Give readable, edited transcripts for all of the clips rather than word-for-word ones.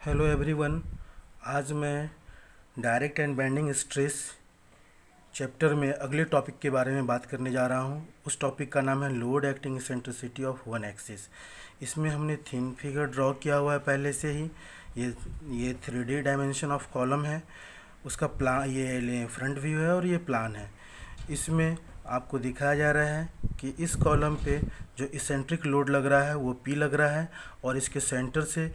Hello everyone. आज मैं direct and bending stress chapter में अगले टॉपिक के बारे में बात करने जा रहा हूँ। उस टॉपिक का नाम है load acting eccentricity of one axis. इसमें हमने थिन फिगर ड्रॉ किया हुआ है पहले से ही। ये 3D डायमेंशन ऑफ कॉलम है, उसका प्लान ये फ्रंट व्यू है और ये प्लान है। इसमें आपको दिखाया जा रहा है कि इस कॉलम पे जो इसेंट्रिक लोड लग रहा है वो P लग रहा है और इसके सेंटर से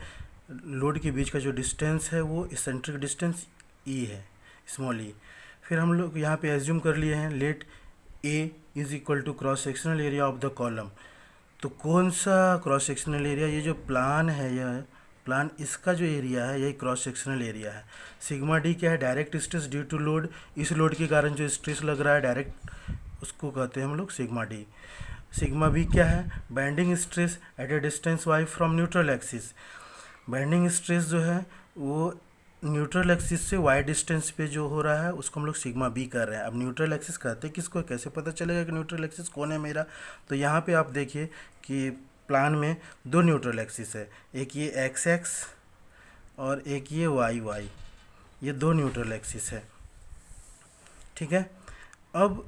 लोड के बीच का जो डिस्टेंस है वो इसेंट्रिक डिस्टेंस E है, स्मॉल e। फिर हम लोग यहाँ पे एज्यूम कर लिए हैं let A is equal to cross sectional area of the column. तो कौन सा क्रॉस सेक्शनल एरिया? ये जो प्लान है, यह प्लान, इसका जो एरिया है यही क्रॉस सेक्शनल एरिया है। सिग्मा डी क्या है? Direct stress due to load. इस लोड के कारण जो स्ट्रेस लग रहा है डायरेक्ट, उसको कहते हैं हम लोग सिग्मा डी। सिग्मा बी क्या है? Bending stress eight A distance y from neutral axis. Bending stress जो है वो न्यूट्रल एक्सिस से y डिस्टेंस पे जो हो रहा है उसको हम लोग सिग्मा बी कर रहे हैं। अब न्यूट्रल एक्सिस कहते हैं किसको? कैसे पता चलेगा कि न्यूट्रल एक्सिस कौन है मेरा? तो यहाँ पे आप देखिए कि प्लान में दो न्यूट्रल एक्सिस है, एक ये एक्स एक्स और एक ये वाई वाई। ये दो न्यूट्रल एक्सिस है, ठीक है। अब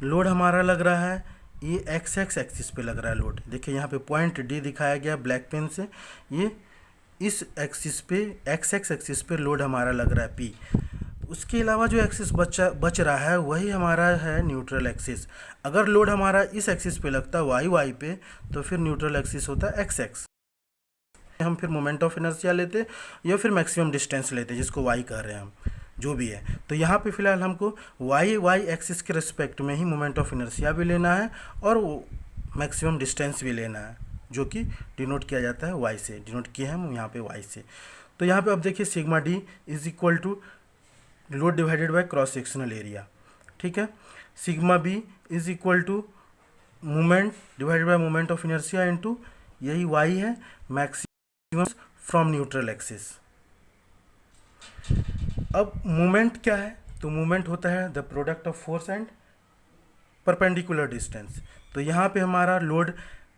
लोड हमारा लग रहा है ये एक्स एक्स एक्सिस पे लग रहा है लोड। देखिए यहाँ पे पॉइंट डी दिखाया गया ब्लैक पेन से। ये इस एक्सिस पे एक्स एक्स एक्सिस पे लोड हमारा लग रहा है पी। उसके अलावा जो एक्सिस बच रहा है वही हमारा है न्यूट्रल एक्सिस। अगर लोड हमारा इस एक्सिस पे लगता है वाई वाई पे, तो फिर न्यूट्रल एक्सिस होता है एक्स एक्स। हम फिर मोमेंट ऑफ इनर्शिया लेते या फिर मैक्सिमम डिस्टेंस लेते जिसको वाई कह रहे हैं हम, जो भी है। तो यहाँ पे फिलहाल हमको वाई वाई एक्सिस के रिस्पेक्ट में ही मोमेंट ऑफ इनर्शिया भी लेना है और वो मैक्सिमम डिस्टेंस भी लेना है, जो कि डिनोट किया जाता है वाई से। डिनोट किया है हम यहाँ पे वाई से। तो यहाँ पे अब देखिए sigma d is equal to load divided by cross sectional area, ठीक है। Sigma b is equal to moment divided by moment of inertia into यही वाई है, मैक्सिमम फ्रॉम न्यूट्रल एक्सिस। अब मोमेंट क्या है? तो मोमेंट होता है the product of force and perpendicular distance. तो यहाँ पे हमारा लोड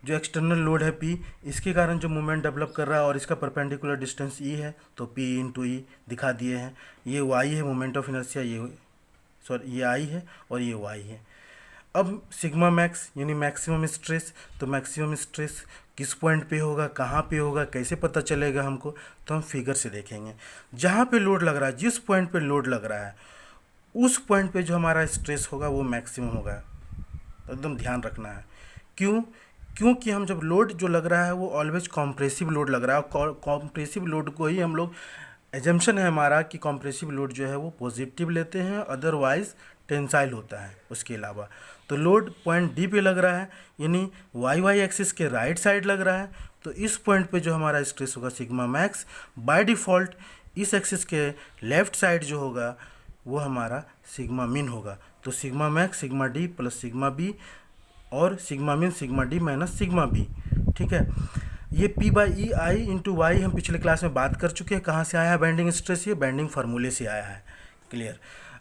जो एक्सटर्नल लोड है P, इसके कारण जो मोमेंट डेवलप कर रहा है और इसका परपेंडिकुलर डिस्टेंस E है, तो P इंटू ई दिखा दिए हैं। ये Y है मोमेंट ऑफ इनर्शिया, ये I है और ये Y है। अब सिग्मा मैक्स यानी मैक्सिमम स्ट्रेस, तो मैक्सिमम स्ट्रेस किस पॉइंट पे होगा, कहाँ पे होगा, कैसे पता चलेगा हमको? तो हम फिगर से देखेंगे। जहाँ पे लोड लग रहा है, जिस पॉइंट पे लोड लग रहा है उस पॉइंट पे जो हमारा स्ट्रेस होगा वो मैक्सिमम होगा। तो एकदम ध्यान रखना है। क्यों? क्योंकि हम जब लोड जो लग रहा है वो ऑलवेज कॉम्प्रेसिव लोड लग रहा है और कॉम्प्रेसिव लोड को ही हम लोग, एजम्पशन है हमारा कि कॉम्प्रेसिव लोड जो है वो पॉजिटिव लेते हैं, अदरवाइज टेंसाइल होता है उसके अलावा। तो लोड पॉइंट डी पे लग रहा है यानी वाई वाई एक्सिस के राइट साइड लग रहा है। तो इस पॉइंट पे जो हमारा स्ट्रेस होगा सिग्मा मैक्स, बाय डिफ़ॉल्ट इस एक्सिस के लेफ्ट साइड जो होगा वो हमारा सिग्मा मिन होगा। तो sigma max sigma d plus sigma b और sigma min sigma d minus sigma b, ठीक है। ये P by e i into y हम पिछले क्लास में बात कर चुके हैं। कहाँ से आया है बेंडिंग स्ट्रेस? ये बेंडिंग फार्मूले से आया है, क्लियर।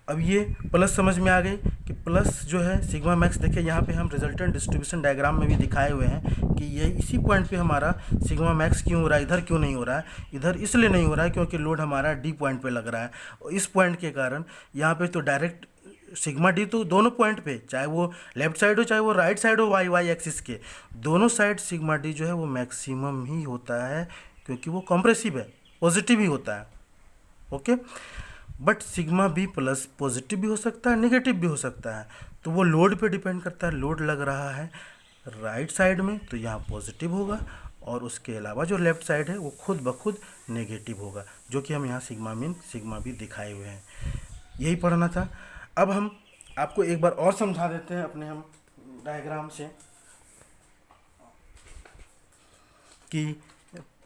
अब ये प्लस समझ में आ गई कि प्लस जो है सिग्मा मैक्स, देखिए यहाँ पे हम रिजल्टेंट डिस्ट्रीब्यूशन डायग्राम में भी दिखाए हुए हैं कि ये इसी पॉइंट पे हमारा सिग्मा मैक्स क्यों हो रहा है, इधर क्यों नहीं हो रहा है। इधर इसलिए नहीं हो रहा है क्योंकि लोड हमारा डी पॉइंट पे लग रहा है और इस पॉइंट के कारण यहाँ पे तो डायरेक्ट सिग्मा डी तो दोनों पॉइंट पे, चाहे वो लेफ्ट साइड हो चाहे वो राइट साइड हो वाई वाई एक्सिस के, दोनों साइड सिग्मा डी जो है वो मैक्सिमम ही होता है क्योंकि वो कॉम्प्रेसिव है, पॉजिटिव ही होता है, okay. But sigma b plus positive भी हो सकता है, नेगेटिव भी हो सकता है। तो वो लोड पे डिपेंड करता है। लोड लग रहा है राइट साइड में तो यहाँ पॉजिटिव होगा और उसके अलावा जो लेफ्ट साइड है वो खुद ब खुद नेगेटिव होगा, जो कि हम यहाँ सिग्मा मिन सिग्मा बी दिखाए हुए हैं। यही पढ़ना था। अब हम आपको एक बार और समझा देते हैं अपने हम डायग्राम से कि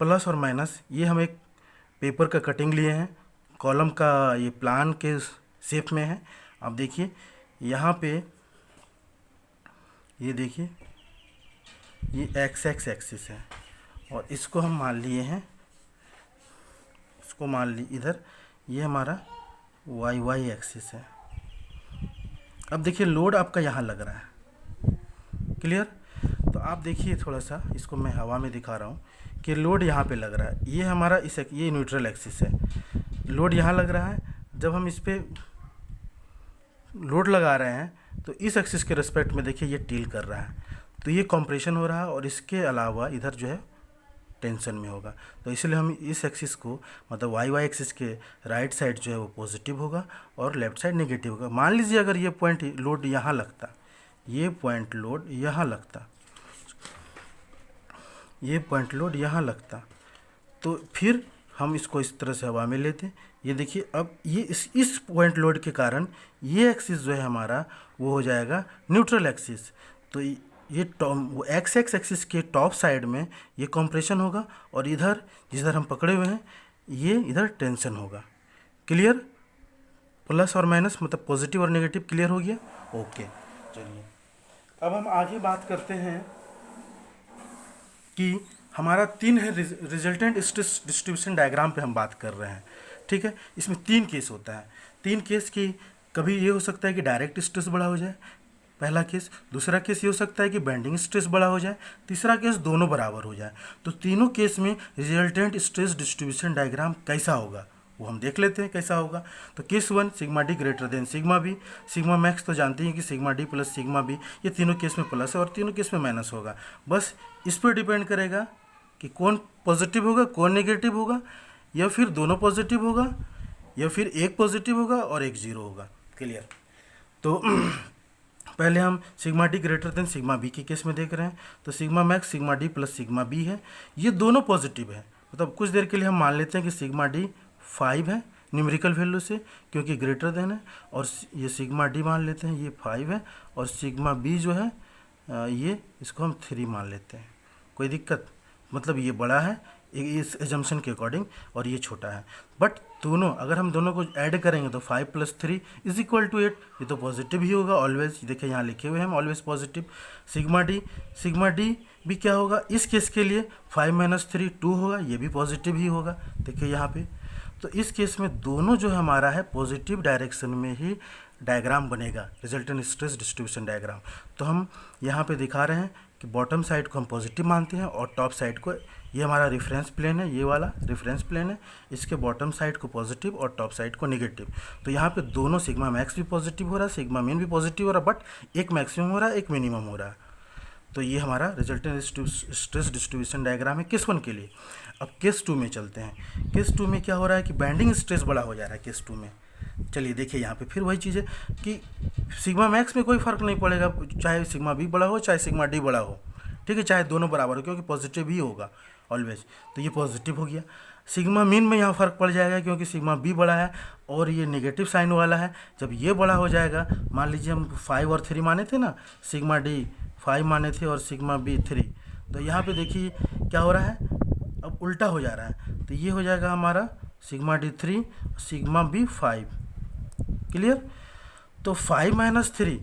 प्लस और माइनस, ये हम एक पेपर का कटिंग लिए हैं, कॉलम का ये प्लान के शेप में है। आप देखिए यहाँ पे, ये देखिए ये एक्स एक्स एक्सिस है और इसको हम मान लिए हैं, इसको मान ली इधर, ये हमारा वाई वाई एक्सिस है। अब देखिए लोड आपका यहाँ लग रहा है, क्लियर। तो आप देखिए थोड़ा सा इसको मैं हवा में दिखा रहा हूँ कि लोड यहाँ पे लग रहा है, ये हमारा ये न्यूट्रल एक्सिस है, लोड यहाँ लग रहा है। जब हम इस पर लोड लगा रहे हैं तो इस एक्सिस के रिस्पेक्ट में देखिए ये टील कर रहा है, तो ये कंप्रेशन हो रहा है और इसके अलावा इधर जो है टेंशन में होगा। तो इसलिए हम इस एक्सिस को मतलब वाई एक्सिस के राइट साइड जो है वो पॉजिटिव होगा और लेफ्ट साइड नेगेटिव होगा। मान लीजिए अगर ये पॉइंट लोड यहाँ लगता, ये पॉइंट लोड यहाँ लगता, ये पॉइंट लोड यहाँ लगता, तो फिर हम इसको इस तरह से हवा में लेते। ये देखिए अब ये इस पॉइंट लोड के कारण ये एक्सिस जो है हमारा वो हो जाएगा न्यूट्रल एक्सिस। तो ये वो एक्स एक्सिस के टॉप साइड में ये कंप्रेशन होगा और इधर जिधर हम पकड़े हुए हैं ये इधर टेंशन होगा। क्लियर? प्लस और माइनस मतलब पॉजिटिव और नेगेटिव क्लियर हो गया? ओके, चलिए अब हम आगे बात करते हैं कि हमारा 3 है रिजल्टेंट स्ट्रेस डिस्ट्रीब्यूशन डायग्राम पे हम बात कर रहे हैं। ठीक है, इसमें 3 केस होता है। 3 केस की कभी ये हो सकता है कि डायरेक्ट स्ट्रेस बड़ा हो जाए, पहला केस। दूसरा केस ये हो सकता है कि बेंडिंग स्ट्रेस बड़ा हो जाए। तीसरा केस दोनों बराबर हो जाए। तो तीनों केस में रिजल्टेंट स्ट्रेस डिस्ट्रीब्यूशन डायग्राम कैसा होगा वो हम देख लेते हैं कैसा होगा। तो case 1 sigma d greater than sigma b. Sigma max तो जानते हैं कि sigma d plus sigma b, ये तीनों केस में प्लस है और तीनों केस में माइनस होगा। बस इस पर डिपेंड करेगा कि कौन पॉजिटिव होगा कौन नेगेटिव होगा, या फिर दोनों पॉजिटिव होगा, या फिर एक पॉजिटिव होगा और एक जीरो होगा। क्लियर? तो पहले हम sigma d greater than sigma b के केस में देख रहे हैं। तो sigma max sigma d plus sigma b है, ये दोनों पॉजिटिव है। मतलब कुछ देर के लिए हम मान लेते हैं कि सिग्मा डी 5 है न्यूमेरिकल वैल्यू से क्योंकि ग्रेटर देन है, और ये सिग्मा डी मान लेते हैं ये 5 है, और सिग्मा बी जो है ये इसको हम 3 मान लेते हैं। कोई दिक्कत? मतलब ये बड़ा है इस एजम्पशन के अकॉर्डिंग और ये छोटा है। बट दोनों अगर हम दोनों को ऐड करेंगे तो 5 + 3 = 8, ये तो पॉजिटिव ही होगा ऑलवेज। देखिए यहाँ लिखे हुए हैं ऑलवेज पॉजिटिव। सिग्मा डी भी क्या होगा इस केस के लिए 5 - 3 2 होगा, ये भी पॉजिटिव ही होगा। देखिए यहाँ पे तो इस केस में दोनों जो हमारा है पॉजिटिव डायरेक्शन में ही डायग्राम बनेगा, रिजल्टेंट स्ट्रेस डिस्ट्रीब्यूशन डायग्राम। तो हम यहाँ पे दिखा रहे हैं कि बॉटम साइड को हम पॉजिटिव मानते हैं और टॉप साइड को, ये हमारा रेफरेंस प्लेन है, ये वाला रेफरेंस प्लेन है, इसके बॉटम साइड को पॉजिटिव और टॉप साइड को नेगेटिव। तो यहाँ पे दोनों सिग्मा मैक्स भी पॉजिटिव हो रहा है, सिग्मा मीन भी पॉजिटिव हो रहा है, बट एक मैक्सिमम हो रहा है एक मिनिमम हो रहा है। तो ये हमारा रिजल्टेंट स्ट्रेस डिस्ट्रीब्यूशन डायग्राम है केस 1 के लिए। अब केस 2 में चलते हैं। केस 2 में क्या हो रहा है कि बैंडिंग स्ट्रेस बड़ा हो जा रहा है केस 2 में। चलिए देखिए यहाँ पे फिर वही चीज़ है कि सिग्मा मैक्स में कोई फ़र्क नहीं पड़ेगा, चाहे सिग्मा बी बड़ा हो चाहे सिग्मा डी बड़ा हो, ठीक है, चाहे दोनों बराबर हो क्योंकि पॉजिटिव ही होगा ऑलवेज। तो ये पॉजिटिव हो गया। सिग्मा मीन में यहाँ फ़र्क पड़ जाएगा क्योंकि सिग्मा बी बड़ा है और ये नेगेटिव साइन वाला है। जब ये बड़ा हो जाएगा, मान लीजिए हम 5 और 3 माने थे ना, सिग्मा डी 5 माने थे और सिग्मा बी 3, तो यहाँ पे देखिए क्या हो रहा है, अब उल्टा हो जा रहा है। तो ये हो जाएगा हमारा sigma d 3 sigma b 5। Clear? तो 5 - 3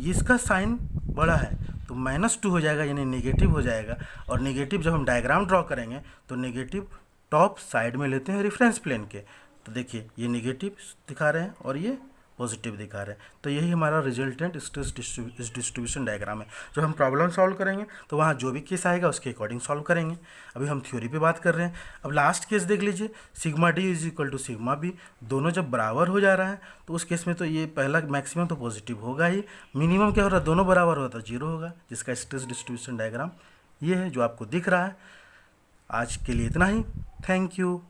इसका साइन बड़ा है तो -2 हो जाएगा, यानी नेगेटिव हो जाएगा। और नेगेटिव जब हम डायग्राम ड्रॉ करेंगे तो नेगेटिव टॉप साइड में लेते हैं रेफरेंस प्लेन के। तो देखिए ये नेगेटिव दिखा रहे हैं और ये पॉजिटिव दिखा रहे हैं। तो यही हमारा रिजल्टेंट स्ट्रेस डिस्ट्रीब्यूशन डायग्राम है। जब हम प्रॉब्लम सॉल्व करेंगे तो वहाँ जो भी केस आएगा उसके अकॉर्डिंग सॉल्व करेंगे। अभी हम थ्योरी पे बात कर रहे हैं। अब लास्ट केस देख लीजिए, सिग्मा डी = सिग्मा बी, दोनों जब बराबर हो जा रहा है तो उस केस में तो ये पहला मैक्सिमम तो पॉजिटिव होगा ही, मिनिमम क्या हो रहा है, दोनों बराबर हो रहा है तो 0 होगा, जिसका स्ट्रेस डिस्ट्रीब्यूशन डायग्राम ये है जो आपको दिख रहा है। आज के लिए इतना ही। Thank you.